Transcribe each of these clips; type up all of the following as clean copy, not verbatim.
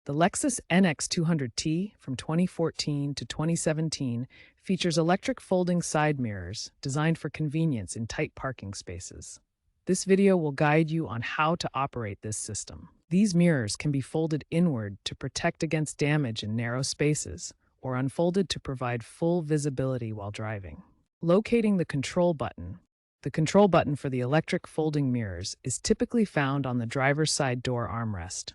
The Lexus NX200t from 2014 to 2017 features electric folding side mirrors designed for convenience in tight parking spaces. This video will guide you on how to operate this system. These mirrors can be folded inward to protect against damage in narrow spaces, or unfolded to provide full visibility while driving. Locating the control button. The control button for the electric folding mirrors is typically found on the driver's side door armrest.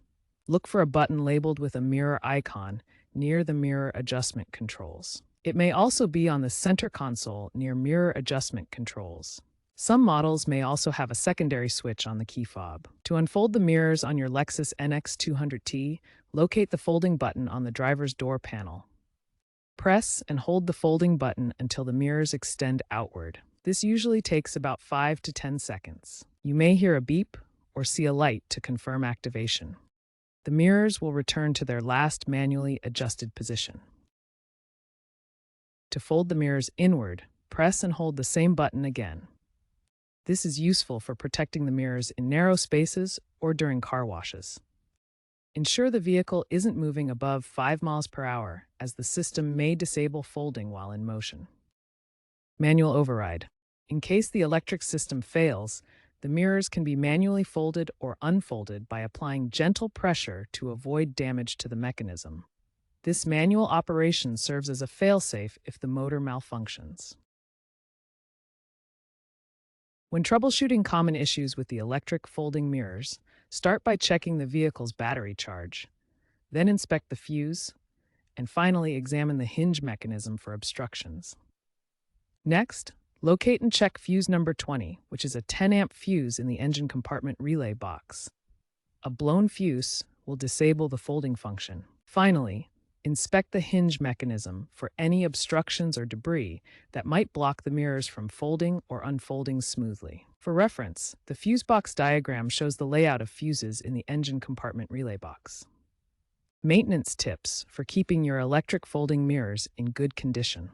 Look for a button labeled with a mirror icon near the mirror adjustment controls. It may also be on the center console near mirror adjustment controls. Some models may also have a secondary switch on the key fob. To unfold the mirrors on your Lexus NX200t, locate the folding button on the driver's door panel. Press and hold the folding button until the mirrors extend outward. This usually takes about 5 to 10 seconds. You may hear a beep or see a light to confirm activation. The mirrors will return to their last manually adjusted position. To fold the mirrors inward, press and hold the same button again. This is useful for protecting the mirrors in narrow spaces or during car washes. Ensure the vehicle isn't moving above 5 miles per hour, as the system may disable folding while in motion. Manual override. In case the electric system fails, the mirrors can be manually folded or unfolded by applying gentle pressure to avoid damage to the mechanism. This manual operation serves as a failsafe if the motor malfunctions. When troubleshooting common issues with the electric folding mirrors, start by checking the vehicle's battery charge, then inspect the fuse, and finally examine the hinge mechanism for obstructions. Next, locate and check fuse number 20, which is a 10-amp fuse in the engine compartment relay box. A blown fuse will disable the folding function. Finally, inspect the hinge mechanism for any obstructions or debris that might block the mirrors from folding or unfolding smoothly. For reference, the fuse box diagram shows the layout of fuses in the engine compartment relay box. Maintenance tips for keeping your electric folding mirrors in good condition.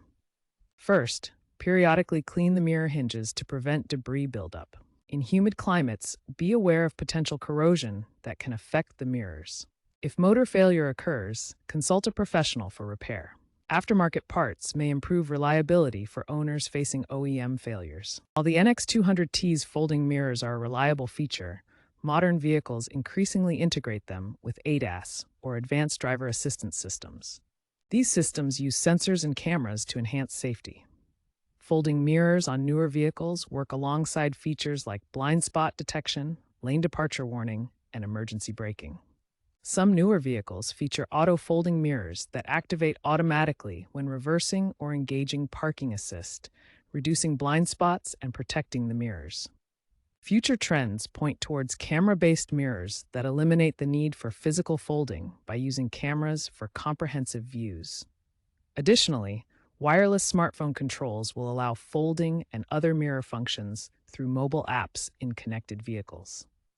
First, periodically clean the mirror hinges to prevent debris buildup. In humid climates, be aware of potential corrosion that can affect the mirrors. If motor failure occurs, consult a professional for repair. Aftermarket parts may improve reliability for owners facing OEM failures. While the NX200t's folding mirrors are a reliable feature, modern vehicles increasingly integrate them with ADAS, or Advanced Driver Assistance Systems. These systems use sensors and cameras to enhance safety. Folding mirrors on newer vehicles work alongside features like blind spot detection, lane departure warning, and emergency braking. Some newer vehicles feature auto-folding mirrors that activate automatically when reversing or engaging parking assist, reducing blind spots and protecting the mirrors. Future trends point towards camera-based mirrors that eliminate the need for physical folding by using cameras for comprehensive views. Additionally, wireless smartphone controls will allow folding and other mirror functions through mobile apps in connected vehicles.